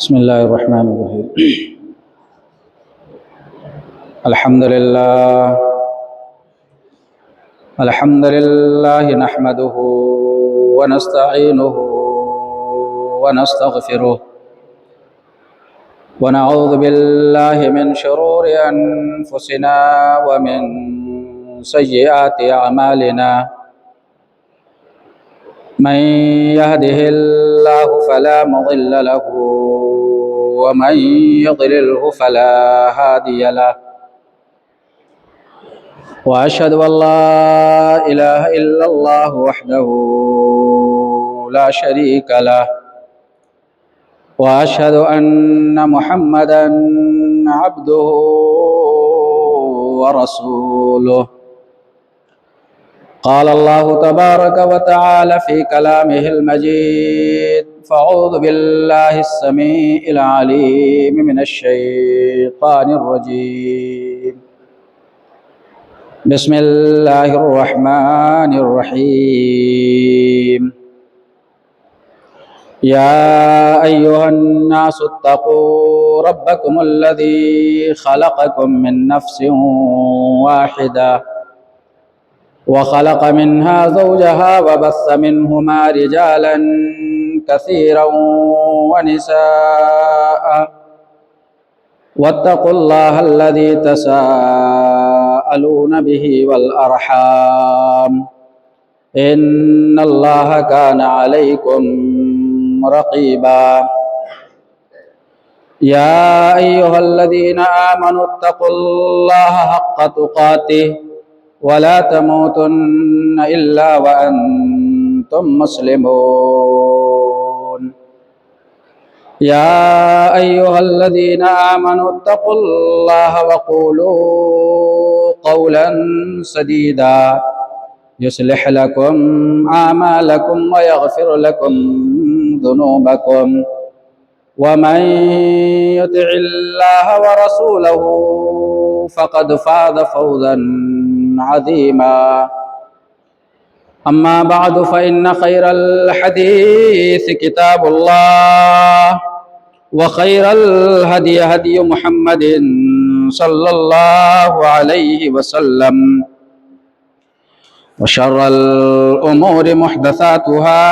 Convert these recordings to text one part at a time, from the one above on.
بسم الله الرحمن الرحيم. الحمد لله نحمده ونستعينه ونستغفره ونعوذ بالله من شرور أنفسنا ومن سيئات أعمالنا. من يهده الله فلا مضل له ومن يضلله فلا هادي له، وأشهد أن لا إله إلا الله وحده لا شريك له، وأشهد أن محمدا عبده ورسوله. قال الله تبارك وتعالى في كلامه المجيد: فأعوذ بالله السميع العليم من الشيطان الرجيم. بسم الله الرحمن الرحيم. يا أيها الناس اتقوا ربكم الذي خلقكم من نفس واحدة وخلق منها زوجها وبث منهما رجالا كثيرا ونساء، واتقوا الله الذي تساءلون به والأرحام، إن الله كان عليكم رقيبا. يا أيها الذين آمنوا اتقوا الله حق تقاته ولا تموتن إلا وأنتم مسلمون. يا أيها الذين آمنوا اتقوا الله وقولوا قولا سديدا يصلح لكم أعمالكم ويغفر لكم ذنوبكم، ومن يطع الله ورسوله فقد فاز فوزا عظيما. أما بعد، فإن خير الحديث كتاب الله، وخير الهدي هدي محمد صلى الله عليه وسلم، وشر الأمور محدثاتها،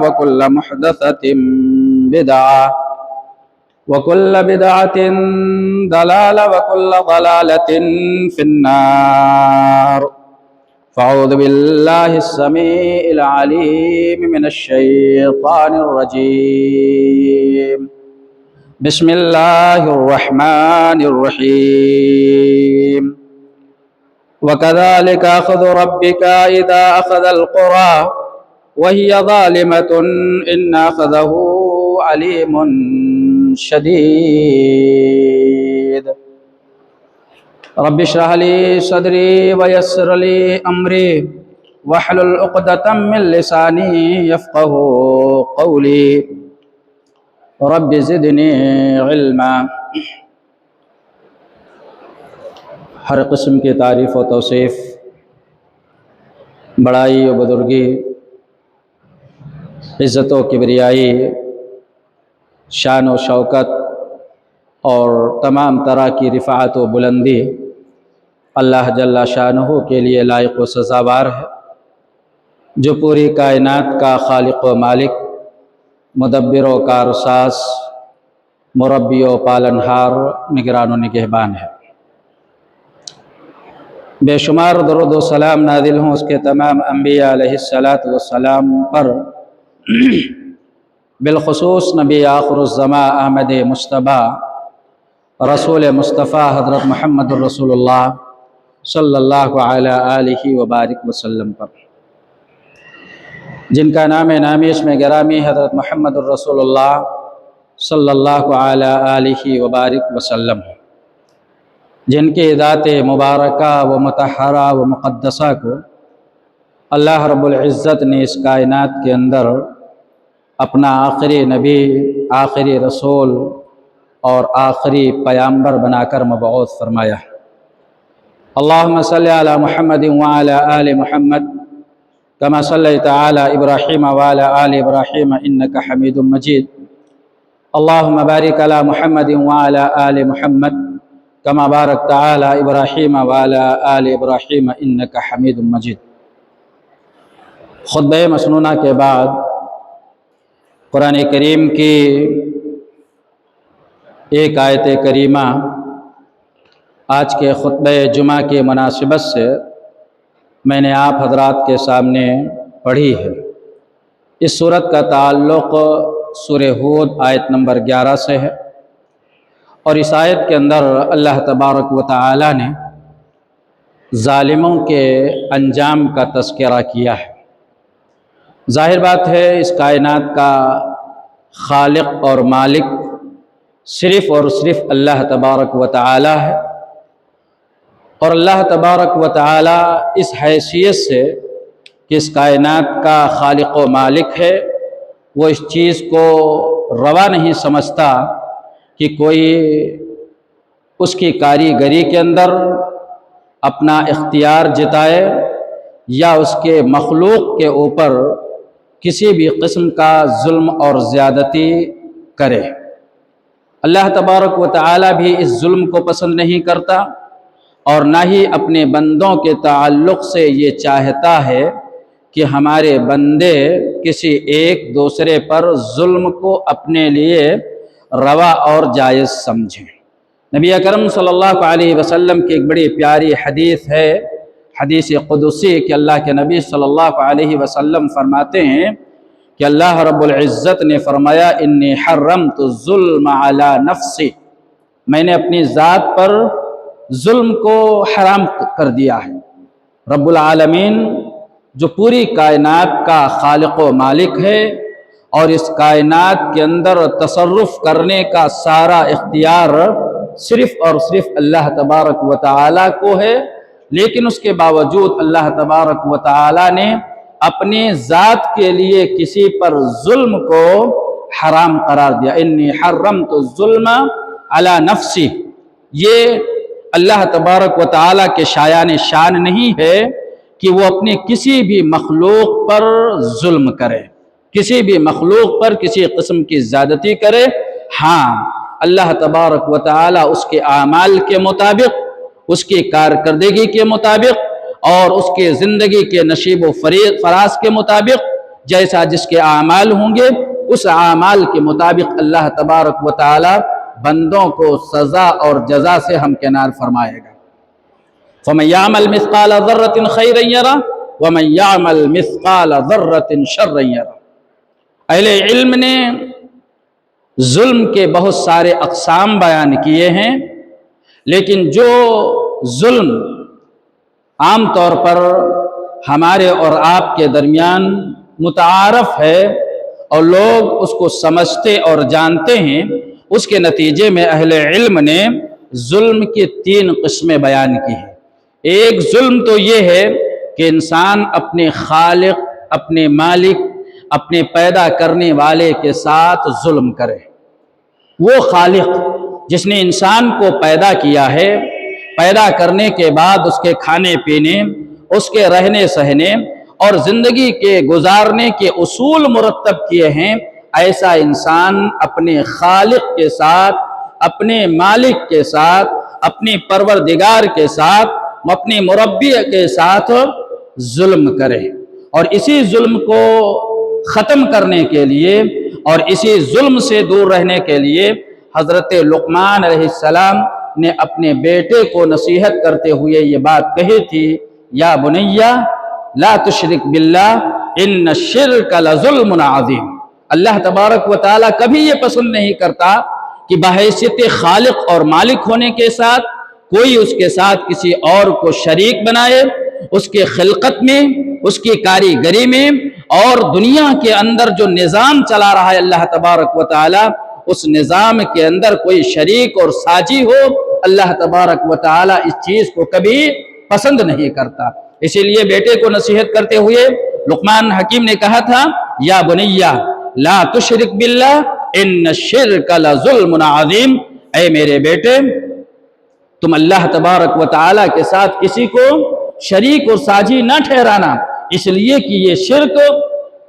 وكل محدثة بدعة، وكل بدعة ضلالة، وكل ضلالة في النار. فأعوذ بالله السميع العليم من الشيطان الرجيم. بسم الله الرحمن الرحيم. وكذلك أخذ ربك إذا أخذ القرى وهي ظالمة إن أخذه عليم شديد. رب اشرح لي صدري ويسر لي أمري واحلل عقدة من لساني يفقه قولي. رب زدني علما. ہر قسم کی تعریف و توصیف، بڑائی و بزرگی، عزت و کبریائی، شان و شوکت اور تمام طرح کی رفعت و بلندی اللہ جل شانہ کے لیے لائق و سزاوار ہے، جو پوری کائنات کا خالق و مالک، مدبر و کارساز، مربی و پالنہار، نگران و نگہبان ہے۔ بے شمار درود و سلام نازل ہوں اس کے تمام انبیاء علیہ السلام پر، بالخصوص نبی آخر الزمان احمد مصطفیٰ رسول مصطفیٰ حضرت محمد الرسول اللہ صلی اللہ علیہ وبارک وسلم پر، جن کا نام نامی اس میں گرامی حضرت محمد الرسول اللہ صلی اللہ علیہ وبارک وسلم، جن کی ذات مبارکہ و مطہرہ و مقدسہ کو اللہ رب العزت نے اس کائنات کے اندر اپنا آخری نبی، آخری رسول اور آخری پیامبر بنا کر مبعوث فرمایا۔ اللہم صلی علی محمد وعلی آل محمد كما صليت على إبراهيم وعلى آل إبراهيم إنك حميد مجيد اللهم بارك على محمد وعلى آل محمد كما باركت على إبراهيم وعلى آل إبراهيم إنك حميد مجيد۔ خطبہ مسنونہ کے بعد قرآن کریم کی ایک آیت کریمہ آج کے خطبہ جمعہ کی مناسبت سے میں نے آپ حضرات کے سامنے پڑھی ہے۔ اس صورت کا تعلق سورہ ہود آیت نمبر 11 سے ہے، اور اس آیت کے اندر اللہ تبارک و تعالی نے ظالموں کے انجام کا تذکرہ کیا ہے۔ ظاہر بات ہے اس کائنات کا خالق اور مالک صرف اور صرف اللہ تبارک و تعالی ہے، اور اللہ تبارک و تعالی اس حیثیت سے کہ اس کائنات کا خالق و مالک ہے، وہ اس چیز کو روا نہیں سمجھتا کہ کوئی اس کی کاریگری کے اندر اپنا اختیار جتائے یا اس کے مخلوق کے اوپر کسی بھی قسم کا ظلم اور زیادتی کرے۔ اللہ تبارک و تعالی بھی اس ظلم کو پسند نہیں کرتا، اور نہ ہی اپنے بندوں کے تعلق سے یہ چاہتا ہے کہ ہمارے بندے کسی ایک دوسرے پر ظلم کو اپنے لیے روا اور جائز سمجھیں۔ نبی اکرم صلی اللہ علیہ وسلم کی ایک بڑی پیاری حدیث ہے، حدیث قدسی، کہ اللہ کے نبی صلی اللہ علیہ وسلم فرماتے ہیں کہ اللہ رب العزت نے فرمایا انی حرمت الظلم علی نفسی، میں نے اپنی ذات پر ظلم کو حرام کر دیا ہے۔ رب العالمین جو پوری کائنات کا خالق و مالک ہے، اور اس کائنات کے اندر تصرف کرنے کا سارا اختیار صرف اور صرف اللہ تبارک و تعالی کو ہے، لیکن اس کے باوجود اللہ تبارک و تعالی نے اپنے ذات کے لیے کسی پر ظلم کو حرام قرار دیا۔ انی حرمت الظلم علی نفسی، یہ اللہ تبارک و تعالی کے شایان شان نہیں ہے کہ وہ اپنے کسی بھی مخلوق پر ظلم کرے، کسی بھی مخلوق پر کسی قسم کی زیادتی کرے۔ ہاں، اللہ تبارک و تعالی اس کے اعمال کے مطابق، اس کی کارکردگی کے مطابق، اور اس کے زندگی کے نشیب و فراز کے مطابق جیسا جس کے اعمال ہوں گے، اس اعمال کے مطابق اللہ تبارک و تعالی بندوں کو سزا اور جزا سے ہمکنار فرمائے گا۔ فَمَن يَعْمَلْ مِثْقَالَ ذَرَّةٍ خَيْرًا يَرَهُ وَمَن يَعْمَلْ مِثْقَالَ ذَرَّةٍ شَرًّا يَرَهُ۔ اہل علم نے ظلم کے بہت سارے اقسام بیان کیے ہیں، لیکن جو ظلم عام طور پر ہمارے اور آپ کے درمیان متعارف ہے اور لوگ اس کو سمجھتے اور جانتے ہیں، اس کے نتیجے میں اہل علم نے ظلم کی 3 قسمیں بیان کی ہیں۔ ایک ظلم تو یہ ہے کہ انسان اپنے خالق، اپنے مالک، اپنے پیدا کرنے والے کے ساتھ ظلم کرے۔ وہ خالق جس نے انسان کو پیدا کیا ہے، پیدا کرنے کے بعد اس کے کھانے پینے، اس کے رہنے سہنے اور زندگی کے گزارنے کے اصول مرتب کیے ہیں، ایسا انسان اپنے خالق کے ساتھ، اپنے مالک کے ساتھ، اپنے پروردگار کے ساتھ، اپنے مربی کے ساتھ ظلم کرے۔ اور اسی ظلم کو ختم کرنے کے لیے اور اسی ظلم سے دور رہنے کے لیے حضرت لقمان علیہ السلام نے اپنے بیٹے کو نصیحت کرتے ہوئے یہ بات کہی تھی، یا بنیا لا تشرک باللہ ان الشرک لظلم عظیم۔ اللہ تبارک و تعالیٰ کبھی یہ پسند نہیں کرتا کہ بحیثیت خالق اور مالک ہونے کے ساتھ کوئی اس کے ساتھ کسی اور کو شریک بنائے، اس کے خلقت میں، اس کی کاریگری میں، اور دنیا کے اندر جو نظام چلا رہا ہے اللہ تبارک و تعالی، اس نظام کے اندر کوئی شریک اور ساجی ہو، اللہ تبارک و تعالی اس چیز کو کبھی پسند نہیں کرتا۔ اسی لیے بیٹے کو نصیحت کرتے ہوئے لقمان حکیم نے کہا تھا، یا بنیا لا تشرک باللہ ان الشرک لظلم عظیم، اے میرے بیٹے تم اللہ تبارک و تعالی کے ساتھ کسی کو شریک اور ساجی نہ ٹھہرانا، اس لیے کہ یہ شرک،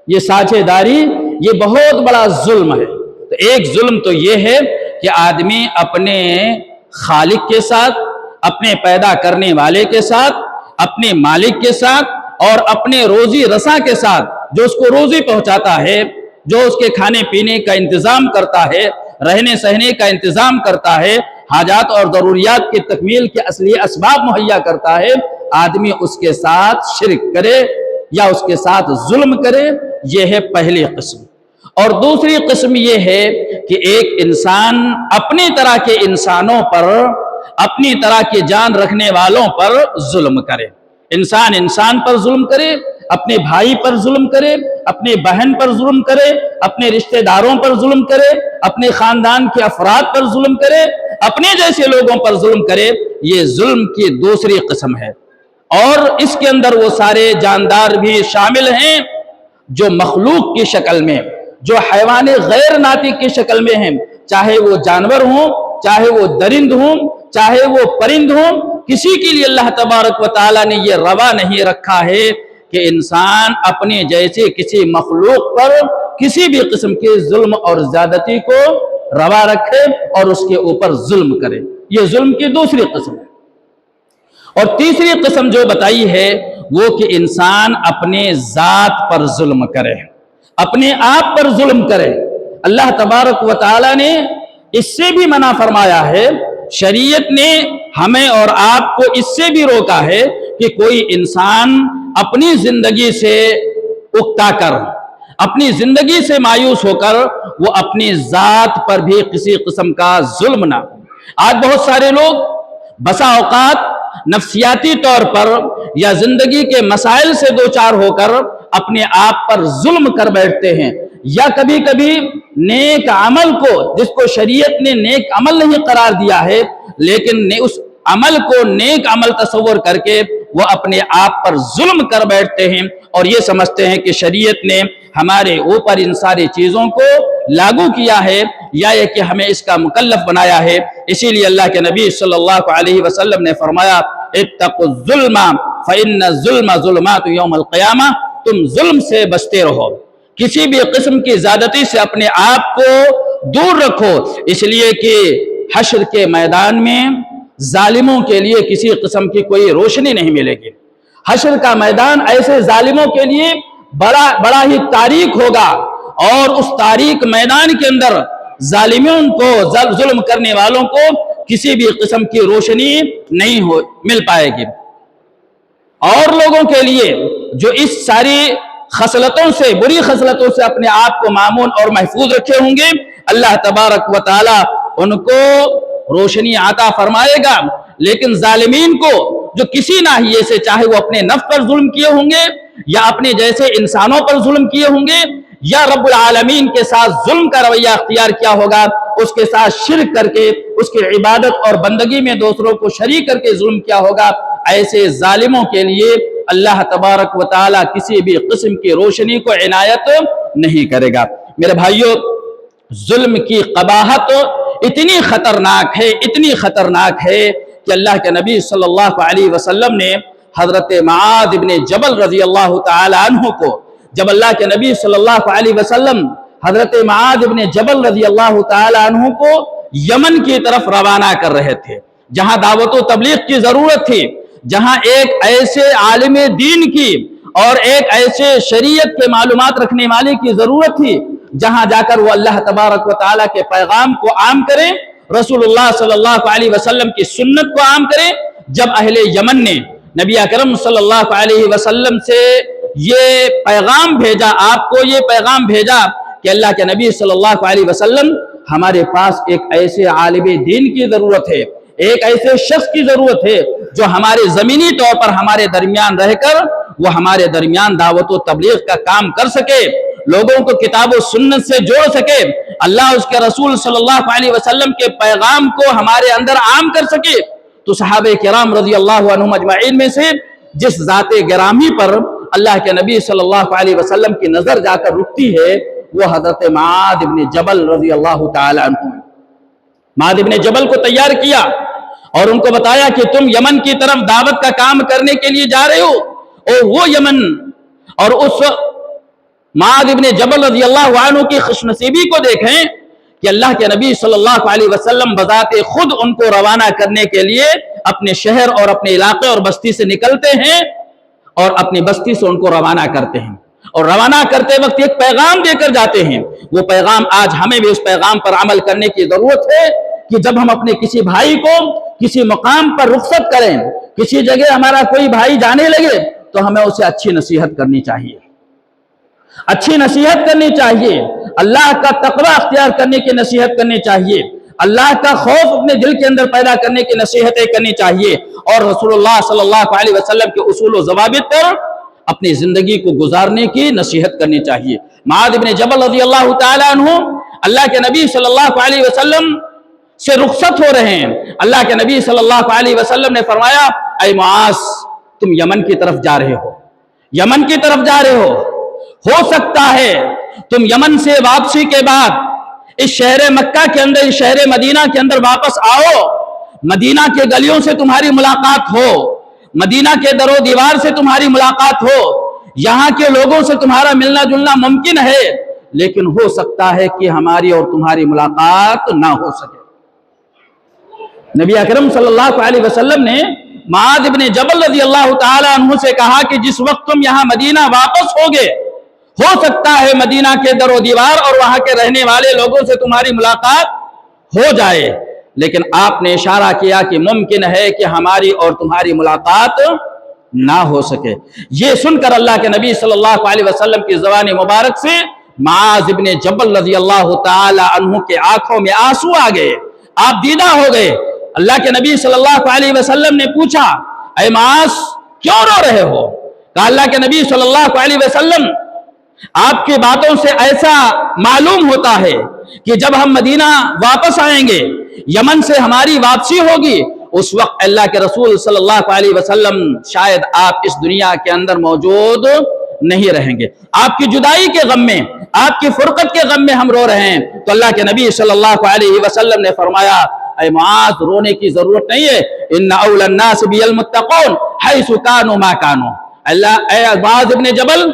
یہ ساجھے داری، یہ بہت بڑا ظلم ہے۔ تو ایک ظلم تو یہ ہے کہ آدمی اپنے خالق کے ساتھ، اپنے پیدا کرنے والے کے ساتھ، اپنے مالک کے ساتھ اور اپنے روزی رساں کے ساتھ، جو اس کو روزی پہنچاتا ہے، جو اس کے کھانے پینے کا انتظام کرتا ہے، رہنے سہنے کا انتظام کرتا ہے، حاجات اور ضروریات کی تکمیل کے اصلی اسباب مہیا کرتا ہے، آدمی اس کے ساتھ شرک کرے یا اس کے ساتھ ظلم کرے، یہ ہے پہلی قسم۔ اور دوسری قسم یہ ہے کہ ایک انسان اپنی طرح کے انسانوں پر، اپنی طرح کے جان رکھنے والوں پر ظلم کرے۔ انسان پر ظلم کرے، اپنے بھائی پر ظلم کرے، اپنے بہن پر ظلم کرے، اپنے رشتہ داروں پر ظلم کرے، اپنے خاندان کے افراد پر ظلم کرے، اپنے جیسے لوگوں پر ظلم کرے، یہ ظلم کی دوسری قسم ہے۔ اور اس کے اندر وہ سارے جاندار بھی شامل ہیں جو مخلوق کی شکل میں، جو حیوان غیر ناطق کی شکل میں ہیں، چاہے وہ جانور ہوں، چاہے وہ درند ہوں، چاہے وہ پرند ہوں، کسی کے لیے اللہ تبارک و تعالیٰ نے یہ روا نہیں رکھا ہے کہ انسان اپنے جیسے کسی مخلوق پر کسی بھی قسم کے ظلم اور زیادتی کو روا رکھے اور اس کے اوپر ظلم کرے۔ یہ ظلم کی دوسری قسم ہے۔ اور تیسری قسم جو بتائی ہے وہ کہ انسان اپنے ذات پر ظلم کرے، اپنے آپ پر ظلم کرے۔ اللہ تبارک و تعالیٰ نے اس سے بھی منع فرمایا ہے، شریعت نے ہمیں اور آپ کو اس سے بھی روکا ہے کہ کوئی انسان اپنی زندگی سے اکتا کر، اپنی زندگی سے مایوس ہو کر وہ اپنی ذات پر بھی کسی قسم کا ظلم نہ۔ آج بہت سارے لوگ بسا اوقات نفسیاتی طور پر یا زندگی کے مسائل سے دوچار ہو کر اپنے آپ پر ظلم کر بیٹھتے ہیں، یا کبھی کبھی نیک عمل کو، جس کو شریعت نے نیک عمل نہیں قرار دیا ہے، لیکن اس عمل کو نیک عمل تصور کر کے وہ اپنے آپ پر ظلم کر بیٹھتے ہیں اور یہ سمجھتے ہیں کہ شریعت نے ہمارے اوپر ان ساری چیزوں کو لاگو کیا ہے یا یہ کہ ہمیں اس کا مکلف بنایا ہے۔ اسی لیے اللہ کے نبی صلی اللہ علیہ وسلم نے فرمایا، اتقوا الظلم فإن الظلم ظلمات یوم القیامہ، تم ظلم سے بچتے رہو، کسی بھی قسم کی زیادتی سے اپنے آپ کو دور رکھو، اس لیے کہ حشر کے میدان میں ظالموں کے لیے کسی قسم کی کوئی روشنی نہیں ملے گی۔ حشر کا میدان ایسے ظالموں کے لیے بڑا ہی تاریک ہوگا، اور اس تاریک میدان کے اندر ظالموں کو، ظلم کرنے والوں کو کسی بھی قسم کی روشنی نہیں مل پائے گی۔ اور لوگوں کے لیے جو اس ساری خصلتوں سے، بری خصلتوں سے اپنے آپ کو معمون اور محفوظ رکھے ہوں گے، اللہ تبارک و تعالی ان کو روشنی عطا فرمائے گا۔ لیکن ظالمین کو جو کسی ناحیے سے، چاہے وہ اپنے نفس پر ظلم کیے ہوں گے یا اپنے جیسے انسانوں پر ظلم کیے ہوں گے، یا رب العالمین کے ساتھ ظلم کا رویہ اختیار کیا ہوگا، اس کے ساتھ شرک کر کے، اس کی عبادت اور بندگی میں دوسروں کو شریک کر کے ظلم کیا ہوگا، ایسے ظالموں کے لیے اللہ تبارک و تعالی کسی بھی قسم کی روشنی کو عنایت نہیں کرے گا۔ میرے بھائیوں، ظلم کی قباحت اتنی خطرناک ہے، اتنی خطرناک ہے کہ اللہ کے نبی صلی اللہ علیہ وسلم نے حضرت معاذ بن جبل رضی اللہ تعالی عنہ کو، جب اللہ کے نبی صلی اللہ علیہ وسلم حضرت معاذ بن جبل رضی اللہ تعالی عنہ کو یمن کی طرف روانہ کر رہے تھے، جہاں دعوت و تبلیغ کی ضرورت تھی، جہاں ایک ایسے عالم دین کی اور ایک ایسے شریعت کے معلومات رکھنے والے کی ضرورت تھی، جہاں جا کر وہ اللہ تبارک و تعالیٰ کے پیغام کو عام کریں، رسول اللہ صلی اللہ علیہ وسلم کی سنت کو عام کریں۔ جب اہل یمن نے نبی اکرم صلی اللہ علیہ وسلم سے یہ پیغام بھیجا، آپ کو یہ پیغام بھیجا کہ اللہ کے نبی صلی اللہ علیہ وسلم، ہمارے پاس ایک ایسے عالم دین کی ضرورت ہے، ایک ایسے شخص کی ضرورت ہے جو ہمارے زمینی طور پر ہمارے درمیان رہ کر وہ ہمارے درمیان دعوت و تبلیغ کا کام کر سکے، لوگوں کو کتاب و سنت سے جوڑ سکے، اللہ اس کے رسول صلی اللہ علیہ وسلم کے پیغام کو ہمارے اندر عام کر سکے۔ تو صحابہ کرام رضی اللہ عنہم اجمعین میں سے جس ذات گرامی پر اللہ کے نبی صلی اللہ علیہ وسلم کی نظر جا کر رکتی ہے وہ حضرت معاذ بن جبل رضی اللہ تعالی عنہ۔ معاذ بن جبل کو تیار کیا اور ان کو بتایا کہ تم یمن کی طرف دعوت کا کام کرنے کے لیے جا رہے ہو، اور وہ یمن اور اس معاذ بن جبل رضی اللہ عنہ کی خوش نصیبی کو دیکھیں کہ اللہ کے نبی صلی اللہ علیہ وسلم بذات خود ان کو روانہ کرنے کے لیے اپنے شہر اور اپنے علاقے اور بستی سے نکلتے ہیں اور اپنی بستی سے ان کو روانہ کرتے ہیں، اور روانہ کرتے وقت ایک پیغام دے کر جاتے ہیں۔ وہ پیغام آج ہمیں بھی اس پیغام پر عمل کرنے کی ضرورت ہے کہ جب ہم اپنے کسی بھائی کو کسی مقام پر رخصت کریں، کسی جگہ ہمارا کوئی بھائی جانے لگے، تو ہمیں اسے اچھی نصیحت کرنی چاہیے، اچھی نصیحت کرنی چاہیے، اللہ کا تقوی اختیار کرنے کی نصیحت کرنی چاہیے، اللہ کا خوف اپنے دل کے اندر پیدا کرنے کی نصیحتیں کرنی چاہیے، اور رسول اللہ صلی اللہ علیہ وسلم کے اصول و ضوابط پر اپنی زندگی کو گزارنے کی نصیحت کرنی چاہیے۔ معاذ بن جبل رضی اللہ تعالی عنہ اللہ کے نبی صلی اللہ علیہ وسلم سے رخصت ہو رہے ہیں۔ اللہ کے نبی صلی اللہ علیہ وسلم نے فرمایا، اے معاذ تم یمن کی طرف جا رہے ہو، یمن کی طرف جا رہے ہو سکتا ہے تم یمن سے واپسی کے بعد اس شہر مکہ کے اندر، اس شہر مدینہ کے اندر واپس آؤ، مدینہ کے گلیوں سے تمہاری ملاقات ہو، مدینہ کے در و دیوار سے تمہاری ملاقات ہو، یہاں کے لوگوں سے تمہارا ملنا جلنا ممکن ہے، لیکن ہو سکتا ہے کہ ہماری اور تمہاری ملاقات نہ ہو سکے۔ نبی اکرم صلی اللہ علیہ وسلم نے معاذ بن جبل رضی اللہ تعالی عنہ سے کہا کہ جس وقت تم یہاں مدینہ واپس ہوگے، ہو سکتا ہے مدینہ کے در و دیوار اور وہاں کے رہنے والے لوگوں سے تمہاری ملاقات ہو جائے، لیکن آپ نے اشارہ کیا کہ ممکن ہے کہ ہماری اور تمہاری ملاقات نہ ہو سکے۔ یہ سن کر اللہ کے نبی صلی اللہ علیہ وسلم کی زبان مبارک سے معاذ بن جبل رضی اللہ تعالی عنہ کے آنکھوں میں آنسو آ گئے، آپ دیدہ ہو گئے۔ اللہ کے نبی صلی اللہ علیہ وسلم نے پوچھا، اے معاذ کیوں رو رہے ہو؟ کہا اللہ کے نبی صلی اللہ علیہ وسلم آپ کی باتوں سے ایسا معلوم ہوتا ہے کہ جب ہم مدینہ واپس آئیں گے، یمن سے ہماری واپسی ہوگی، اس وقت اللہ کے رسول صلی اللہ علیہ وسلم شاید آپ اس دنیا کے اندر موجود نہیں رہیں گے، آپ کی جدائی کے غم میں، آپ کی فرقت کے غم میں ہم رو رہے ہیں۔ تو اللہ کے نبی صلی اللہ علیہ وسلم نے فرمایا، اے معاذ رونے کی ضرورت نہیں ہے، ان اول الناس بی المتقون حیث کانوا ما کانوا۔ اللہ اے معاذ ابن جبل،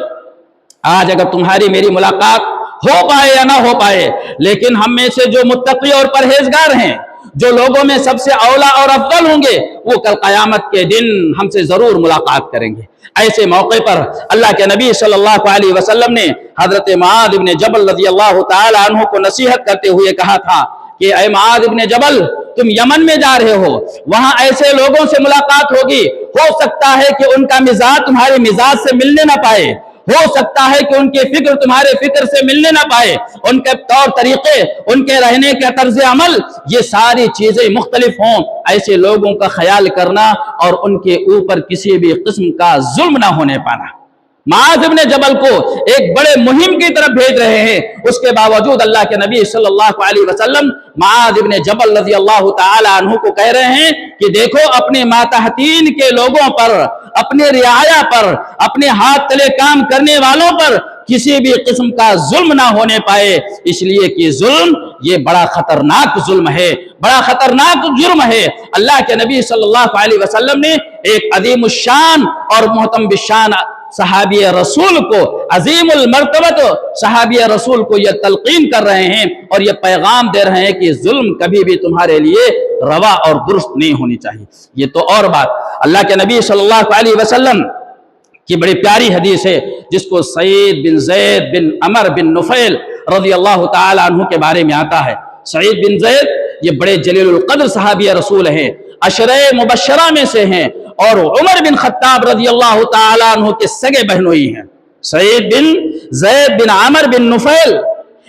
آج اگر تمہاری میری ملاقات ہو پائے یا نہ ہو پائے، لیکن ہم میں سے جو متقی اور پرہیزگار ہیں، جو لوگوں میں سب سے اولا اور افضل ہوں گے، وہ کل قیامت کے دن ہم سے ضرور ملاقات کریں گے۔ ایسے موقع پر اللہ کے نبی صلی اللہ علیہ وسلم نے حضرت معاذ بن جبل رضی اللہ تعالی عنہ کو نصیحت کرتے ہوئے کہا تھا کہ اے معاذ بن جبل، تم یمن میں جا رہے ہو، وہاں ایسے لوگوں سے ملاقات ہوگی، ہو سکتا ہے کہ ان کا مزاج تمہارے مزاج سے ملنے نہ پائے، ہو سکتا ہے کہ ان کی فکر تمہارے فکر سے ملنے نہ پائے، ان کے طور طریقے، ان کے رہنے کا طرز عمل، یہ ساری چیزیں مختلف ہوں۔ ایسے لوگوں کا خیال کرنا اور ان کے اوپر کسی بھی قسم کا ظلم نہ ہونے پانا۔ معاذ ابن جبل کو ایک بڑے مہم کی طرف بھیج رہے ہیں، اس کے باوجود اللہ کے نبی صلی اللہ علیہ وسلم معاذ ابن جبل رضی اللہ تعالی عنہ کو کہہ رہے ہیں کہ دیکھو اپنے ماتحتین کے لوگوں پر، اپنے رعایا پر، اپنے ہاتھ تلے کام کرنے والوں پر کسی بھی قسم کا ظلم نہ ہونے پائے، اس لیے کہ ظلم یہ بڑا خطرناک ظلم ہے، بڑا خطرناک جرم ہے۔ اللہ کے نبی صلی اللہ علیہ وسلم نے ایک عظیم الشان اور محترم بالشان صحابی رسول کو، عظیم المرتبت صحابی رسول کو یہ تلقین کر رہے ہیں اور یہ پیغام دے رہے ہیں کہ ظلم کبھی بھی تمہارے لیے روا اور درست نہیں ہونی چاہیے۔ یہ تو اور بات، اللہ کے نبی صلی اللہ علیہ وسلم کی بڑی پیاری حدیث ہے جس کو سعید بن زید بن عمر بن نفیل رضی اللہ تعالی عنہ کے بارے میں آتا ہے۔ سعید بن زید یہ بڑے جلیل القدر صحابی رسول ہیں، عشرہ مبشرہ میں سے ہیں، اور عمر بن خطاب رضی اللہ تعالی عنہ کے سگے بہنوئی ہیں۔ سعید بن زید بن عمر بن نفیل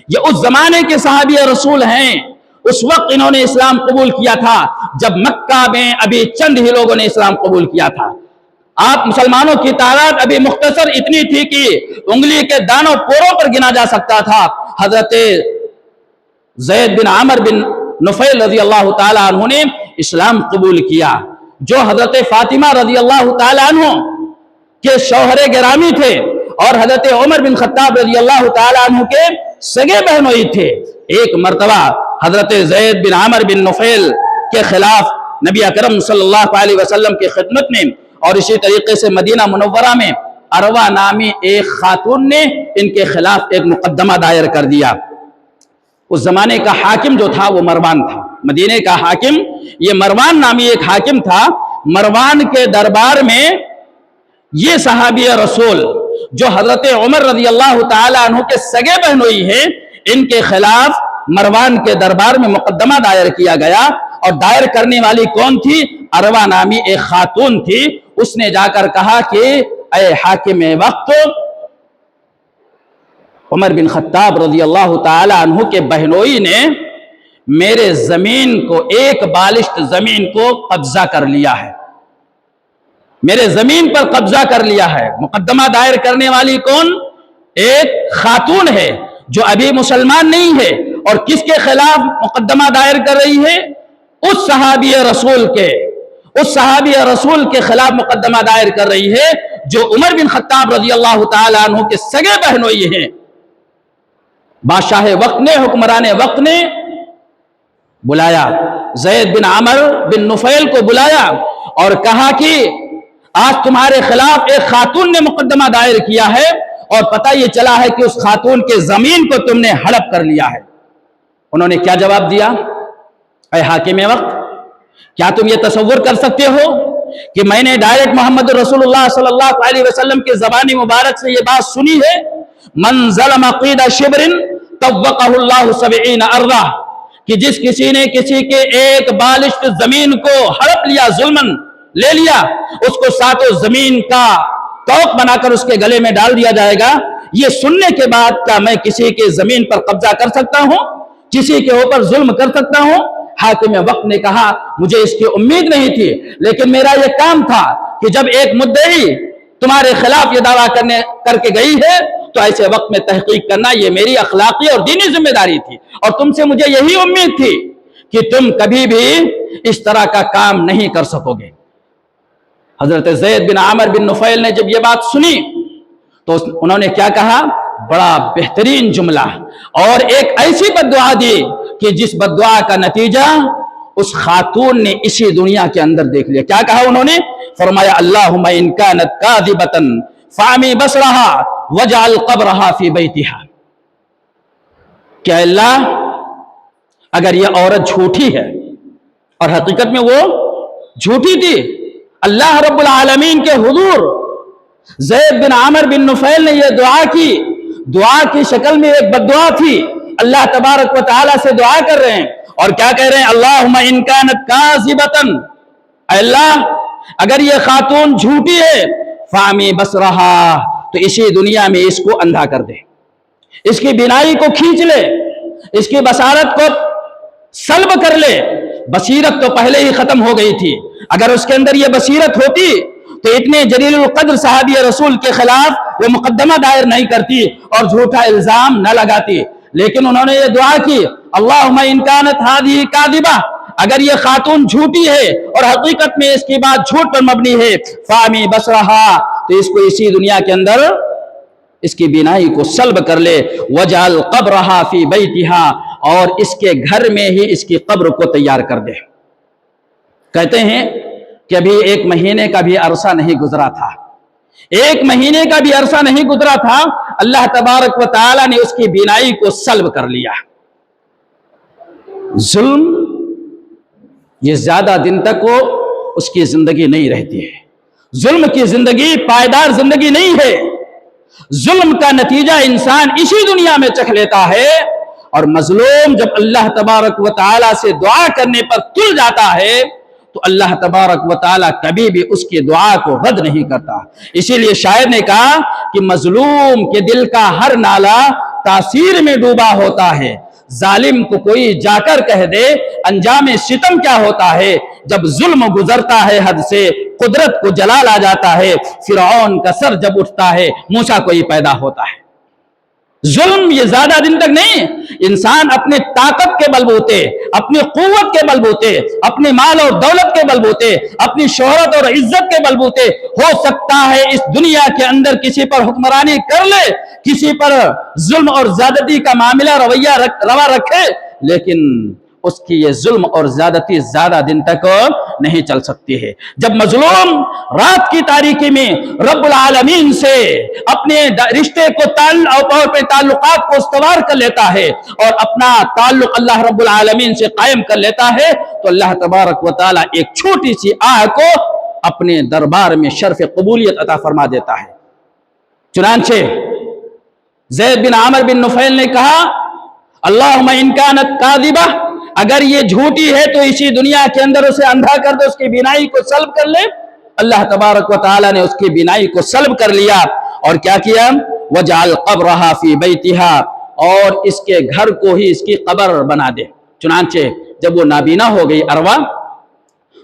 یہ اس زمانے کے صحابی رسول ہیں، اس وقت انہوں نے اسلام قبول کیا تھا جب مکہ میں ابھی چند ہی لوگوں نے اسلام قبول کیا تھا۔ آپ مسلمانوں کی تعداد ابھی مختصر اتنی تھی کہ انگلی کے دانوں پوروں پر گنا جا سکتا تھا۔ حضرت زید بن عمر بن نفیل رضی اللہ تعالی عنہ نے اسلام قبول کیا، جو حضرت فاطمہ رضی اللہ تعالی عنہ کے شوہر گرامی تھے اور حضرت عمر بن خطاب رضی اللہ تعالی عنہ کے سگے بہنوئی تھے۔ ایک مرتبہ حضرت زید بن عمر بن نفیل کے خلاف نبی اکرم صلی اللہ علیہ وسلم کی خدمت میں اور اسی طریقے سے مدینہ منورہ میں اروا نامی ایک خاتون نے ان کے خلاف ایک مقدمہ دائر کر دیا۔ اس زمانے کا حاکم جو تھا وہ مروان تھا، مدینے کا حاکم یہ مروان نامی ایک حاکم تھا۔ مروان کے دربار میں یہ صحابی رسول جو حضرت عمر رضی اللہ تعالی عنہ کے سگے بہنوئی ہیں، ان کے خلاف مروان کے دربار میں مقدمہ دائر کیا گیا، اور دائر کرنے والی کون تھی؟ اروا نامی ایک خاتون تھی۔ اس نے جا کر کہا کہ اے حاکم وقت، عمر بن خطاب رضی اللہ تعالی عنہ کے بہنوئی نے میرے زمین کو، ایک بالشت زمین کو قبضہ کر لیا ہے، میرے زمین پر قبضہ کر لیا ہے۔ مقدمہ دائر کرنے والی کون؟ ایک خاتون ہے جو ابھی مسلمان نہیں ہے، اور کس کے خلاف مقدمہ دائر کر رہی ہے؟ اس صحابی رسول کے خلاف مقدمہ دائر کر رہی ہے جو عمر بن خطاب رضی اللہ تعالی عنہ کے سگے بہنوئی ہیں۔ بادشاہ وقت نے، حکمران وقت نے بلایا، زید بن عمر بن نفیل کو بلایا اور کہا کہ آج تمہارے خلاف ایک خاتون نے مقدمہ دائر کیا ہے، اور پتہ یہ چلا ہے کہ اس خاتون کے زمین کو تم نے ہڑپ کر لیا ہے۔ انہوں نے کیا جواب دیا؟ اے حاکم وقت، کیا تم یہ تصور کر سکتے ہو کہ میں نے ڈائریکٹ محمد رسول اللہ صلی اللہ علیہ وسلم کے زبانی مبارک سے یہ بات سنی ہے؟ من ظلم قید شبر طوقہ اللہ 70 ارضا، کہ جس کسی نے کسی کے ایک بالشت زمین کو ہڑپ لیا، ظلمن لے لیا، اس کو 7 زمین کا توق بنا کر اس کے گلے میں ڈال دیا جائے گا۔ یہ سننے کے بعد کیا میں کسی کے زمین پر قبضہ کر سکتا ہوں؟ کسی کے اوپر ظلم کر سکتا ہوں؟ حاکم وقت نے کہا مجھے اس کی امید نہیں تھی، لیکن میرا یہ کام تھا کہ جب ایک مدعی تمہارے خلاف یہ دعویٰ کر کے گئی ہے تو ایسے وقت میں تحقیق کرنا یہ میری اخلاقی اور دینی ذمہ داری تھی، اور تم سے مجھے یہی امید تھی کہ تم کبھی بھی اس طرح کا کام نہیں کر سکو گے۔ حضرت زید بن عامر بن نفیل نے جب یہ بات سنی تو انہوں نے کیا کہا؟ بڑا بہترین جملہ، اور ایک ایسی بددعا دی کہ جس بددعا کا نتیجہ اس خاتون نے اسی دنیا کے اندر دیکھ لیا۔ کیا کہا انہوں نے؟ فرمایا اللہم ان کانت کاذبۃ فامی بصرہا وجعل قبرہا فی بیتہا، کہ اللہ اگر یہ عورت جھوٹی ہے، اور حقیقت میں وہ جھوٹی تھی، اللہ رب العالمین کے حضور زید بن عامر بن نفیل نے یہ دعا کی، دعا کی شکل میں ایک بددعا تھی، اللہ تبارک و تعالیٰ سے دعا کر رہے ہیں، اور کیا کہہ رہے ہیں؟ اللہم ان کانت کاذبۃ، اے اللہ اگر یہ خاتون جھوٹی ہے، فامی بصرہا، تو اسی دنیا میں اس کو اندھا کر دے، اس کی بینائی کو کھینچ لے، اس کی بصارت کو سلب کر لے۔ بصیرت تو پہلے ہی ختم ہو گئی تھی، اگر اس کے اندر یہ بصیرت ہوتی تو اتنے جلیل القدر صحابی رسول کے خلاف وہ مقدمہ دائر نہیں کرتی اور جھوٹا الزام نہ لگاتی، لیکن انہوں نے یہ دعا کی اللہم ان کانت ہذہ کاذبہ، اگر یہ خاتون جھوٹی ہے اور حقیقت میں اس کی بات جھوٹ پر مبنی ہے، فامی بصرہا، تو اس کو اسی دنیا کے اندر اس کی بینائی کو سلب کر لے، وجعل قبرہا فی بیتہا، اور اس کے گھر میں ہی اس کی قبر کو تیار کر دے۔ کہتے ہیں کہ ابھی 1 مہینے کا بھی عرصہ نہیں گزرا تھا، 1 مہینے کا بھی عرصہ نہیں گزرا تھا، اللہ تبارک و تعالی نے اس کی بینائی کو سلب کر لیا۔ ظلم یہ زیادہ دن تک وہ اس کی زندگی نہیں رہتی ہے، ظلم کی زندگی پائیدار زندگی نہیں ہے، ظلم کا نتیجہ انسان اسی دنیا میں چکھ لیتا ہے، اور مظلوم جب اللہ تبارک و تعالی سے دعا کرنے پر تل جاتا ہے تو اللہ تبارک و تعالی کبھی بھی اس کی دعا کو رد نہیں کرتا۔ اسی لیے شاعر نے کہا کہ مظلوم کے دل کا ہر نالہ تاثیر میں ڈوبا ہوتا ہے، ظالم کو کوئی جا کر کہہ دے انجام ستم کیا ہوتا ہے، جب ظلم گزرتا ہے حد سے قدرت کو جلال آ جاتا ہے، فرعون کا سر جب اٹھتا ہے موسیٰ کوئی پیدا ہوتا ہے۔ ظلم یہ زیادہ دن تک نہیں، انسان اپنے طاقت کے بلبوتے، اپنی قوت کے بلبوتے، اپنے مال اور دولت کے بلبوتے، اپنی شہرت اور عزت کے بلبوتے ہو سکتا ہے اس دنیا کے اندر کسی پر حکمرانی کر لے، کسی پر ظلم اور زیادتی کا معاملہ رویہ روا رکھے، لیکن اس کی یہ ظلم اور زیادتی زیادہ دن تک نہیں چل سکتی ہے۔ جب مظلوم رات کی تاریکی میں رب العالمین سے اپنے رشتے کو اور اپنے تعلقات کو استوار کر لیتا ہے اور اپنا تعلق اللہ رب العالمین سے قائم کر لیتا ہے، تو اللہ تبارک و تعالی ایک چھوٹی سی آہ کو اپنے دربار میں شرف قبولیت عطا فرما دیتا ہے۔ چنانچہ زید بن عامر بن نفیل نے کہا، اللہم ان کانت کاذبہ، اگر یہ جھوٹی ہے تو اسی دنیا کے اندر اسے اندھا کر دے، اس کی بینائی کو سلب کر لے۔ اللہ تبارک و تعالی نے اس کی بینائی کو سلب کر لیا اور کیا کیا؟ وجعل قبرہا فی بیتہا، اور اس کے گھر کو ہی اس کی قبر بنا دے۔ چنانچہ جب وہ نابینا ہو گئی اروا،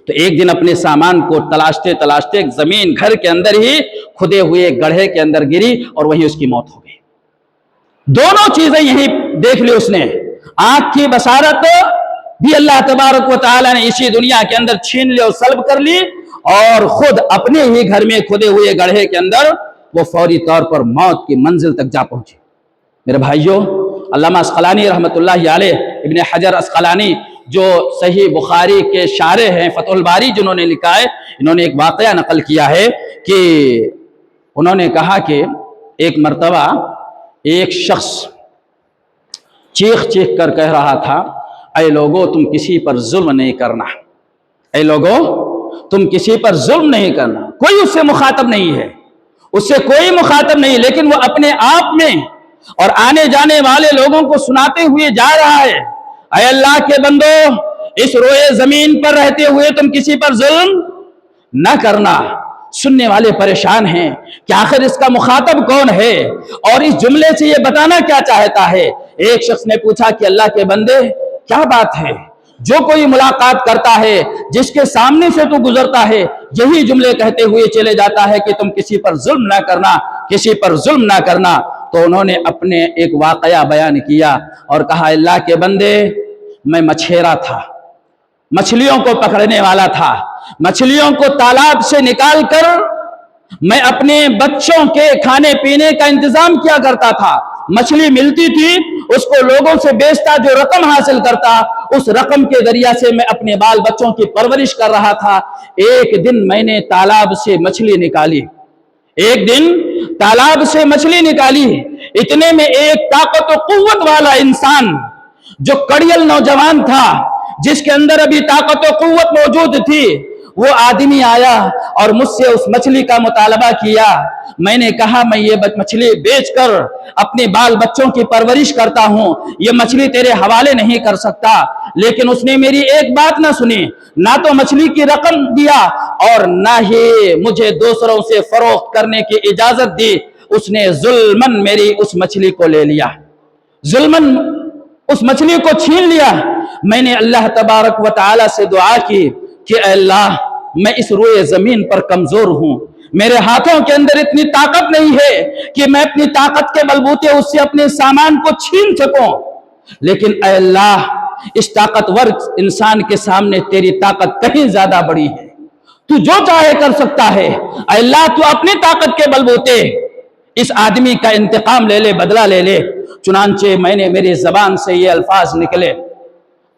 تو ایک دن اپنے سامان کو تلاشتے تلاشتے ایک زمین گھر کے اندر ہی کھدے ہوئے گڑھے کے اندر گری اور وہیں اس کی موت ہو گئی۔ دونوں چیزیں یہی دیکھ لی اس نے، آنکھ کی بصارت بھی اللہ تبارک و تعالی نے اسی دنیا کے اندر چھین لی اور سلب کر لی، اور خود اپنے ہی گھر میں کھدے ہوئے گڑھے کے اندر وہ فوری طور پر موت کی منزل تک جا پہنچے۔ میرے بھائیوں، علامہ عسقلانی رحمۃ اللہ علیہ، ابن حجر عسقلانی جو صحیح بخاری کے شارح ہیں، فتح الباری جنہوں نے لکھا ہے، انہوں نے ایک واقعہ نقل کیا ہے کہ انہوں نے کہا کہ ایک مرتبہ ایک شخص چیخ چیخ کر کہہ رہا تھا، اے لوگو تم کسی پر ظلم نہیں کرنا، اے لوگو تم کسی پر ظلم نہیں کرنا۔ کوئی اس سے مخاطب نہیں ہے، اس سے کوئی مخاطب نہیں، لیکن وہ اپنے آپ میں اور آنے جانے والے لوگوں کو سناتے ہوئے جا رہا ہے، اے اللہ کے بندو، اس روئے زمین پر رہتے ہوئے تم کسی پر ظلم نہ کرنا۔ سننے والے پریشان ہیں کہ آخر اس کا مخاطب کون ہے اور اس جملے سے یہ بتانا کیا چاہتا ہے۔ ایک شخص نے پوچھا کہ اللہ کے بندے کیا بات ہے؟ جو کوئی ملاقات کرتا ہے، جس کے سامنے سے تو گزرتا ہے، یہی جملے کہتے ہوئے چلے جاتا ہے کہ تم کسی پر ظلم نہ کرنا، کسی پر ظلم نہ کرنا۔ تو انہوں نے اپنے ایک واقعہ بیان کیا اور کہا، اللہ کے بندے، میں مچھیرا تھا، مچھلیوں کو پکڑنے والا تھا، مچھلیوں کو تالاب سے نکال کر میں اپنے بچوں کے کھانے پینے کا انتظام کیا کرتا تھا۔ مچھلی ملتی تھی، اس کو لوگوں سے بیچتا، جو رقم حاصل کرتا، اس رقم کے ذریعہ سے میں اپنے بال بچوں کی پرورش کر رہا تھا۔ ایک دن میں نے تالاب سے مچھلی نکالی، ایک دن تالاب سے مچھلی نکالی، اتنے میں ایک طاقت و قوت والا انسان جو کڑیل نوجوان تھا، جس کے اندر ابھی طاقت و قوت موجود تھی، وہ آدمی آیا اور مجھ سے اس مچھلی کا مطالبہ کیا۔ میں نے کہا، میں یہ مچھلی بیچ کر اپنے بال بچوں کی پرورش کرتا ہوں، یہ مچھلی تیرے حوالے نہیں کر سکتا۔ لیکن اس نے میری ایک بات نہ سنی، نہ تو مچھلی کی رقم دیا اور نہ ہی مجھے دوسروں سے فروخت کرنے کی اجازت دی۔ اس نے ظلمن میری اس مچھلی کو لے لیا، ظلمن اس مچھلی کو چھین لیا۔ میں نے اللہ تبارک و تعالی سے دعا کی کہ اے اللہ، میں اس روئے زمین پر کمزور ہوں، میرے ہاتھوں کے اندر اتنی طاقت نہیں ہے کہ میں اپنی طاقت کے بلبوتے اس سے اپنے سامان کو چھین سکوں، لیکن اے اللہ، اس طاقتور انسان کے سامنے تیری طاقت کہیں زیادہ بڑی ہے، تو جو چاہے کر سکتا ہے۔ اے اللہ، تو اپنی طاقت کے بلبوتے اس آدمی کا انتقام لے لے، بدلہ لے لے۔ چنانچہ میں نے میری زبان سے یہ الفاظ نکلے،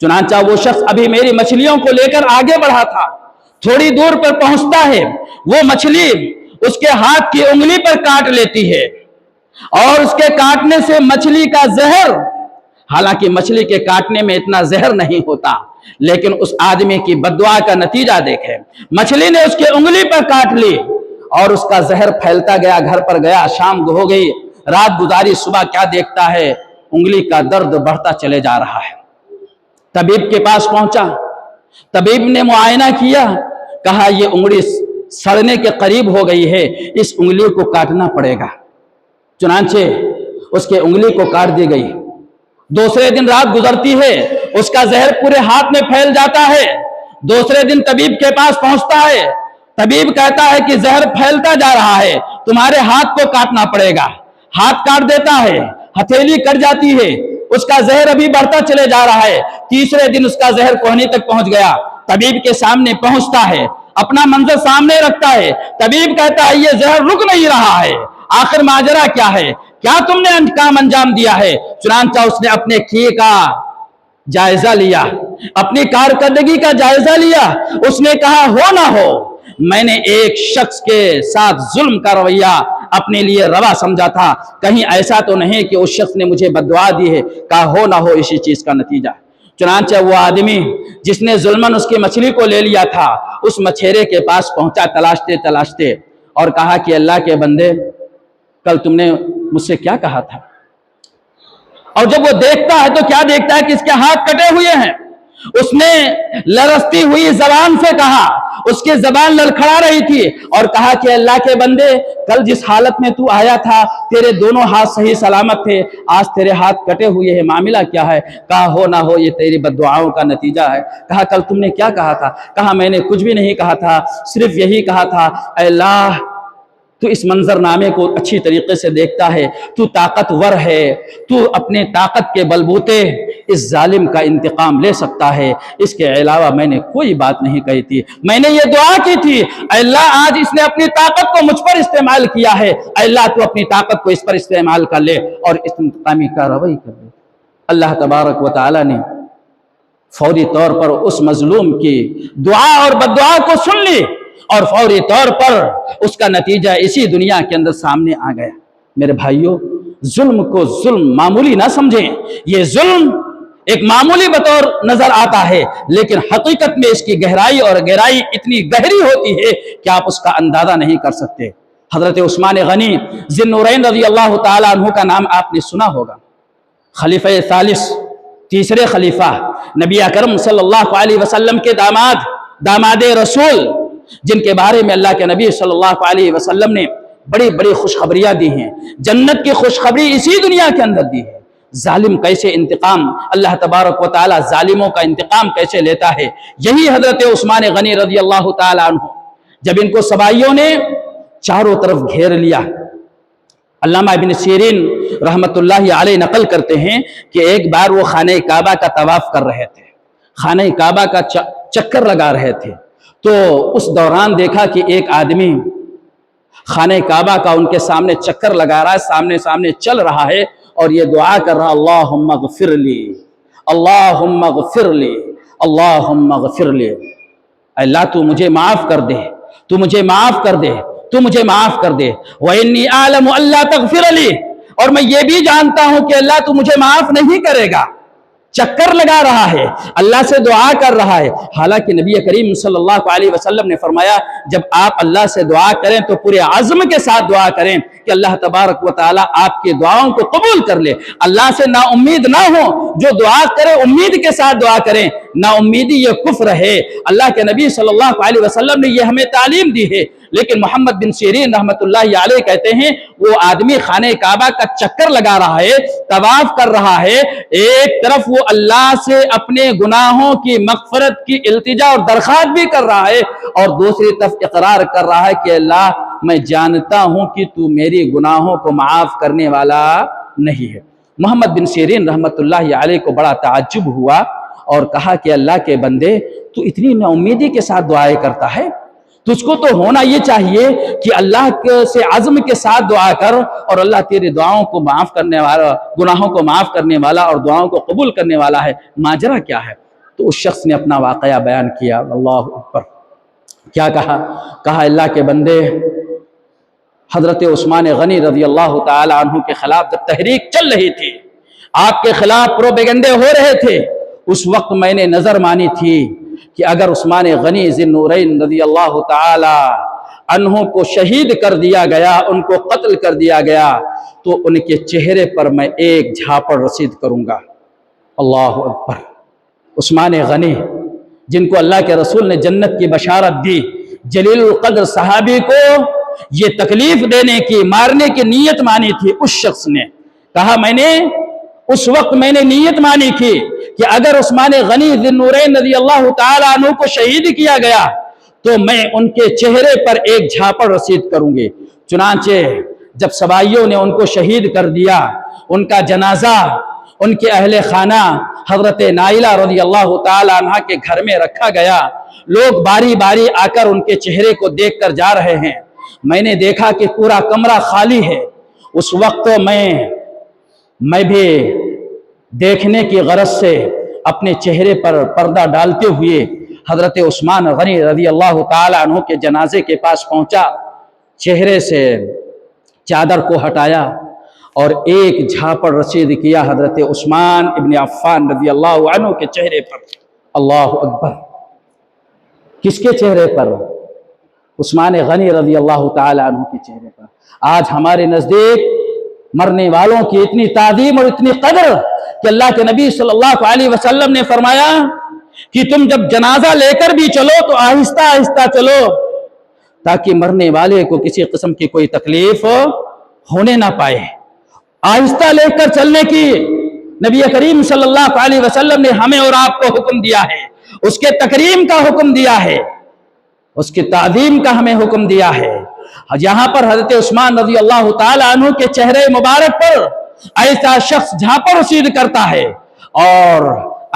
چنانچہ وہ شخص ابھی میری مچھلیوں کو لے کر آگے بڑھا تھا، تھوڑی دور پر پہنچتا ہے، وہ مچھلی اس کے ہاتھ کی انگلی پر کاٹ لیتی ہے اور اس کے کاٹنے سے مچھلی کا زہر، حالانکہ مچھلی کے کاٹنے میں اتنا زہر نہیں ہوتا، لیکن اس آدمی کی بددعا کا نتیجہ دیکھیں، مچھلی نے اس کی انگلی پر کاٹ لی اور اس کا زہر پھیلتا گیا، گھر پر گیا، شام ہو گئی، رات گزاری، صبح کیا دیکھتا ہے، انگلی کا درد بڑھتا چلے جا رہا ہے۔ طبیب کے پاس پہنچا، طبیب نے معائنہ کیا، کہا یہ انگلی سڑنے کے قریب ہو گئی ہے، اس انگلی کو کاٹنا پڑے گا۔ چنانچہ اس کے انگلی کو کاٹ دی گئی۔ دوسرے دن رات گزرتی ہے، اس کا زہر پورے ہاتھ میں پھیل جاتا ہے۔ دوسرے دن طبیب کے پاس پہنچتا ہے، طبیب کہتا ہے کہ زہر پھیلتا جا رہا ہے، تمہارے ہاتھ کو کاٹنا پڑے گا۔ ہاتھ کاٹ دیتا ہے، ہتھیلی کٹ جاتی ہے، اس کا زہر ابھی بڑھتا چلے جا رہا ہے۔ تیسرے دن اس کا زہر کوہنی تک پہنچ گیا، طبیب کے سامنے پہنچتا ہے، اپنا منظر سامنے رکھتا ہے، طبیب کہتا ہے یہ زہر رک نہیں رہا ہے، آخر ماجرا کیا ہے، کیا تم نے کام انجام دیا ہے؟ چنانچہ اس نے اپنے کیے کا جائزہ لیا، اپنی کارکردگی کا جائزہ لیا۔ اس نے کہا ہو نہ ہو میں نے ایک شخص کے ساتھ ظلم کا رویہ اپنے لیے روا سمجھا تھا، کہیں ایسا تو نہیں کہ اس شخص نے مجھے بددعا دی ہے، کہا ہو نہ ہو اسی چیز کا نتیجہ۔ چنانچہ وہ آدمی جس نے ظلماً اس کی مچھلی کو لے لیا تھا، اس مچھیرے کے پاس پہنچا تلاشتے تلاشتے، اور کہا کہ اللہ کے بندے کل تم نے مجھ سے کیا کہا تھا؟ اور جب وہ دیکھتا ہے تو کیا دیکھتا ہے کہ اس کے ہاتھ کٹے ہوئے ہیں۔ اس نے لرزتی ہوئی زبان سے کہا، اس کی زبان لڑکھڑا رہی تھی، اور کہا کہ اللہ کے بندے کل جس حالت میں تو آیا تھا تیرے دونوں ہاتھ صحیح سلامت تھے، آج تیرے ہاتھ کٹے ہوئے ہیں، معاملہ کیا ہے؟ کہا ہو نہ ہو یہ تیری بددعاؤں کا نتیجہ ہے۔ کہا کل تم نے کیا کہا تھا؟ کہا میں نے کچھ بھی نہیں کہا تھا، صرف یہی کہا تھا اے اللہ تو اس منظر نامے کو اچھی طریقے سے دیکھتا ہے، تو طاقتور ہے، تو اپنے طاقت کے بلبوتے اس ظالم کا انتقام لے سکتا ہے، اس کے علاوہ میں نے کوئی بات نہیں کہی تھی۔ میں نے یہ دعا کی تھی اے اللہ آج اس نے اپنی طاقت کو مجھ پر استعمال کیا ہے، اے اللہ تو اپنی طاقت کو اس پر استعمال کر لے اور اس انتقامی کارروائی کر لے۔ اللہ تبارک و تعالی نے فوری طور پر اس مظلوم کی دعا اور بددعا کو سن لی، اور فوری طور پر اس کا نتیجہ اسی دنیا کے اندر سامنے آ گیا۔ میرے بھائیوں، ظلم کو ظلم معمولی نہ سمجھیں۔ یہ ظلم ایک معمولی بطور نظر آتا ہے، لیکن حقیقت میں اس کی گہرائی اور گہرائی اتنی گہری ہوتی ہے کہ آپ اس کا اندازہ نہیں کر سکتے۔ حضرت عثمان غنی ذی النورین رضی اللہ تعالیٰ عنہ کا نام آپ نے سنا ہوگا، خلیفہ ثالث، تیسرے خلیفہ، نبی اکرم صلی اللہ علیہ وسلم کے داماد رسول، جن کے بارے میں اللہ کے نبی صلی اللہ علیہ وسلم نے بڑی بڑی خوشخبریاں دی ہیں، جنت کی خوشخبری اسی دنیا کے اندر دی ہے۔ ظالم کیسے انتقام، اللہ تبارک و تعالی ظالموں کا انتقام کیسے لیتا ہے، یہی حضرت عثمان غنی رضی اللہ تعالی عنہ، جب ان کو سبائیوں نے چاروں طرف گھیر لیا۔ علامہ ابن سیرین رحمت اللہ علیہ نقل کرتے ہیں کہ ایک بار وہ خانہ کعبہ کا طواف کر رہے تھے، خانہ کعبہ کا چکر لگا رہے تھے، تو اس دوران دیکھا کہ ایک آدمی خانہ کعبہ کا ان کے سامنے چکر لگا رہا ہے، سامنے چل رہا ہے اور یہ دعا کر رہا اللہم اغفر لی، اللہم اغفر لی، اللہم اغفر لی، اللہ تو مجھے معاف کر دے، تو مجھے معاف کر دے، تو مجھے معاف کر دے، وَإِنِّي أَعْلَمُ أَلَّا تَغْفِرَ لِي، اور میں یہ بھی جانتا ہوں کہ اللہ تو مجھے معاف نہیں کرے گا۔ چکر لگا رہا ہے، اللہ سے دعا کر رہا ہے، حالانکہ نبی کریم صلی اللہ علیہ وسلم نے فرمایا جب آپ اللہ سے دعا کریں تو پورے عزم کے ساتھ دعا کریں کہ اللہ تبارک و تعالی آپ کی دعاؤں کو قبول کر لے۔ اللہ سے نا امید نہ ہو، جو دعا کرے امید کے ساتھ دعا کریں، نا امیدی یہ کفر ہے۔ اللہ کے نبی صلی اللہ علیہ وسلم نے یہ ہمیں تعلیم دی ہے، لیکن محمد بن سیرین رحمت اللہ علیہ کہتے ہیں وہ آدمی خانہ کعبہ کا چکر لگا رہا ہے، طواف کر رہا ہے، ایک طرف وہ اللہ سے اپنے گناہوں کی مغفرت کی التجا اور درخواست بھی کر رہا ہے، اور دوسری طرف اقرار کر رہا ہے کہ اللہ میں جانتا ہوں کہ تو میری گناہوں کو معاف کرنے والا نہیں ہے۔ محمد بن سیرین رحمت اللہ علیہ کو بڑا تعجب ہوا اور کہا کہ اللہ کے بندے تو اتنی نا امیدی کے ساتھ دعائیں کرتا ہے، تجھ کو تو ہونا یہ چاہیے کہ اللہ سے عزم کے ساتھ دعا کر اور اللہ تیرے دعاؤں کو معاف کرنے والا، گناہوں کو معاف کرنے والا اور دعاؤں کو قبول کرنے والا ہے، ماجرا کیا ہے؟ تو اس شخص نے اپنا واقعہ بیان کیا۔ اللہ اکبر، کیا کہا اللہ کے بندے حضرت عثمان غنی رضی اللہ تعالی عنہ کے خلاف جب تحریک چل رہی تھی، آپ کے خلاف پروپیگنڈے ہو رہے تھے، اس وقت میں نے نظر مانی تھی کہ اگر عثمان غنی ذی النورین رضی اللہ تعالی عنہ کو شہید کر دیا گیا، ان کو قتل کر دیا گیا، تو ان کے چہرے پر میں ایک جھاپڑ رسید کروں گا۔ اللہ اکبر، عثمان غنی جن کو اللہ کے رسول نے جنت کی بشارت دی، جلیل القدر صحابی کو یہ تکلیف دینے کی، مارنے کی نیت مانی تھی، اس شخص نے کہا اس وقت میں نے نیت مانی تھی کہ اگر عثمان غنی ذی النورین رضی اللہ تعالیٰ عنہ کو شہید کیا گیا تو میں ان کے چہرے پر ایک جھاپڑ رسید کروں گی۔ چنانچہ جب سبائیوں نے ان کو شہید کر دیا، ان کا جنازہ ان کے اہل خانہ حضرت نائلہ رضی اللہ تعالیٰ عنہ کے گھر میں رکھا گیا، لوگ باری باری آ کر ان کے چہرے کو دیکھ کر جا رہے ہیں، میں نے دیکھا کہ پورا کمرہ خالی ہے۔ اس وقت میں بھی دیکھنے کی غرض سے اپنے چہرے پر پردہ ڈالتے ہوئے حضرت عثمان غنی رضی اللہ تعالی عنہ کے جنازے کے پاس پہنچا، چہرے سے چادر کو ہٹایا اور ایک جھاپڑ رسید کیا حضرت عثمان ابن عفان رضی اللہ عنہ کے چہرے پر۔ اللہ اکبر! کس کے چہرے پر؟ عثمان غنی رضی اللہ تعالی عنہ کے چہرے پر۔ آج ہمارے نزدیک مرنے والوں کی اتنی تعظیم اور اتنی قدر کہ اللہ کے نبی صلی اللہ علیہ وسلم نے فرمایا کہ تم جب جنازہ لے کر بھی چلو تو آہستہ آہستہ چلو، تاکہ مرنے والے کو کسی قسم کی کوئی تکلیف ہونے نہ پائے۔ آہستہ لے کر چلنے کی نبی کریم صلی اللہ علیہ وسلم نے ہمیں اور آپ کو حکم دیا ہے، اس کے تکریم کا حکم دیا ہے، اس کی تعظیم کا ہمیں حکم دیا ہے۔ یہاں پر حضرت عثمان رضی اللہ تعالی عنہ کے چہرے مبارک پر ایسا شخص جھاپڑ رسید کرتا ہے اور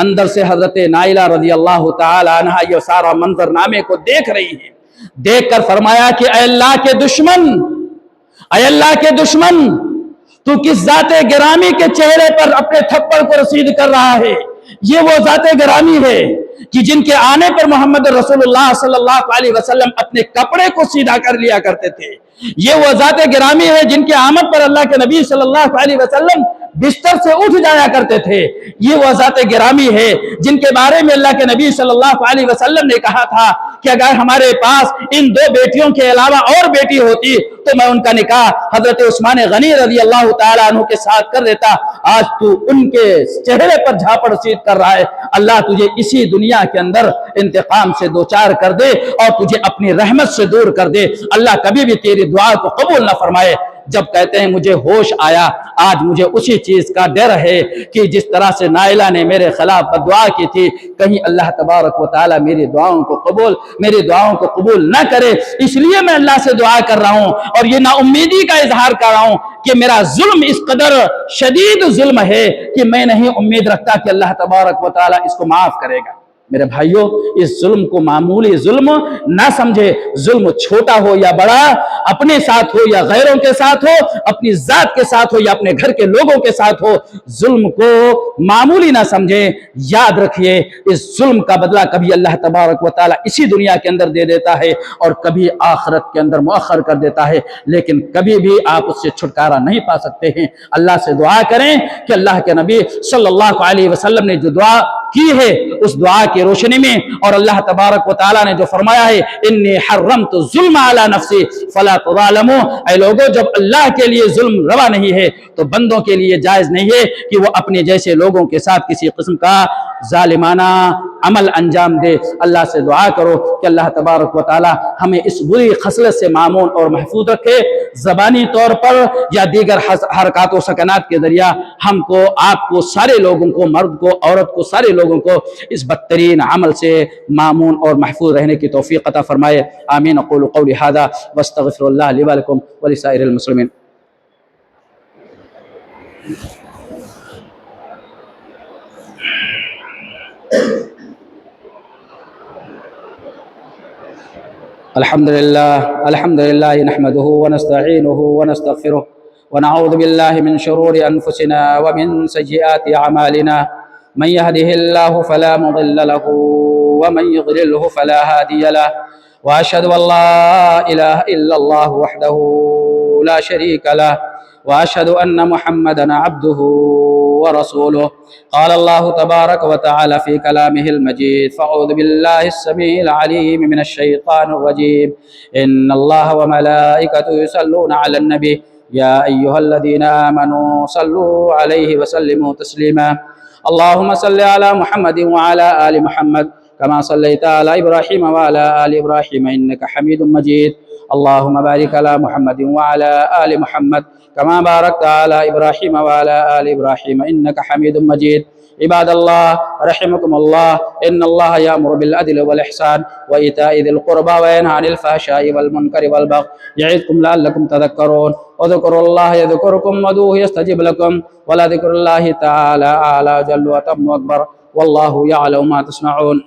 اندر سے حضرت نائلہ رضی اللہ تعالی عنہ یہ سارا منظرنامے کو دیکھ رہی ہے، دیکھ کر فرمایا کہ اے اللہ کے دشمن، اے اللہ کے دشمن، تو کس ذات گرامی کے چہرے پر اپنے تھپڑ کو رسید کر رہا ہے؟ یہ وہ ذات گرامی ہے کہ جن کے آنے پر محمد رسول اللہ صلی اللہ علیہ وسلم اپنے کپڑے کو سیدھا کر لیا کرتے تھے۔ یہ وہ ذات گرامی ہے جن کے آمد پر اللہ کے نبی صلی اللہ علیہ وسلم بستر سے اٹھ جایا کرتے تھے۔ یہ وہ ذات گرامی ہے جن کے بارے میں اللہ کے نبی صلی اللہ علیہ وسلم نے کہا تھا کہ اگر ہمارے پاس ان دو بیٹیوں کے علاوہ اور بیٹی ہوتی تو میں ان کا نکاح حضرت عثمان غنی رضی اللہ تعالیٰ عنہ کے ساتھ کر دیتا۔ آج تو ان کے چہرے پر جھاپڑ رسید کر رہا ہے، اللہ تجھے اسی دنیا کے اندر انتقام سے دوچار کر دے اور تجھے اپنی رحمت سے دور کر دے، اللہ کبھی بھی تیری دعا کو قبول نہ فرمائے۔ جب کہتے ہیں مجھے ہوش آیا، آج مجھے اسی چیز کا ڈر ہے کہ جس طرح سے نائلہ نے میرے خلاف بددعا کی تھی، کہیں اللہ تبارک و تعالی میری دعاؤں کو قبول نہ کرے۔ اس لیے میں اللہ سے دعا کر رہا ہوں اور یہ نا امیدی کا اظہار کر رہا ہوں کہ میرا ظلم اس قدر شدید ظلم ہے کہ میں نہیں امید رکھتا کہ اللہ تبارک و تعالی اس کو معاف کرے گا۔ میرے بھائیوں، اس ظلم کو معمولی ظلم نہ سمجھے، ظلم چھوٹا ہو یا بڑا، اپنے ساتھ ہو یا غیروں کے ساتھ ہو، اپنی ذات کے ساتھ ہو یا اپنے گھر کے لوگوں کے ساتھ ہو، ظلم کو معمولی نہ سمجھیں۔ یاد رکھیے اس ظلم کا بدلہ کبھی اللہ تبارک و تعالی اسی دنیا کے اندر دے دیتا ہے اور کبھی آخرت کے اندر مؤخر کر دیتا ہے، لیکن کبھی بھی آپ اس سے چھٹکارا نہیں پا سکتے ہیں۔ اللہ سے دعا کریں کہ اللہ کے نبی صلی اللہ علیہ وسلم نے جو دعا کی ہے اس دعا کی روشنی میں، اور اللہ تبارک و تعالی نے جو فرمایا ہے انی حرمت الظلم علی نفسی فلا تظالموا، اے لوگوں جب اللہ کے لیے ظلم روا نہیں ہے تو بندوں کے لیے جائز نہیں ہے کہ وہ اپنے جیسے لوگوں کے ساتھ کسی قسم کا ظالمانہ عمل انجام دے۔ اللہ سے دعا کرو کہ اللہ تبارک و تعالی ہمیں اس بری خصلت سے معمون اور محفوظ رکھے، زبانی طور پر یا دیگر حرکات و سکنات کے ذریعہ ہم کو، آپ کو، سارے لوگوں کو، مرد کو، عورت کو، سارے لوگوں کو اس بدترین عمل سے معمون اور محفوظ رہنے کی توفیق عطا فرمائے۔ آمین۔ اقول قولی ھذا واستغفر اللہ لی ولکم ولسائر المسلمین۔ الحمد للہ نحمده ونستعینه ونستغفره ونعوذ باللہ من شرور انفسنا ومن سیئات اعمالنا من يهده الله فلا مضل له ومن يضلله فلا هادي له واشهد ان لا اله الا الله وحده لا شريك له واشهد ان محمدا عبده ورسوله۔ قال الله تبارك وتعالى في كلامه المجيد فاعوذ بالله السميع العليم من الشيطان الرجيم ان الله وملائكته يصلون على النبي يا ايها الذين امنوا صلوا عليه وسلموا تسليما اللهم صل على محمد وعلى آل محمد كما صليت على إبراهيم وعلى آل إبراهيم إنك حميد مجيد اللهم بارك على محمد وعلى آل محمد كما باركت على إبراهيم وعلى آل إبراهيم إنك حميد مجيد۔ عباد الله رحمكم الله إن الله يأمر بالعدل والإحسان وإيتاء ذي القربى وينهى عن الفحشاء والمنكر والبغي يعظكم لعلكم تذكرون واذكروا الله يذكركم وادعوه يستجب لكم ولذكر الله تعالى أعلى جل وأتم أكبر والله يعلم ما تصنعون۔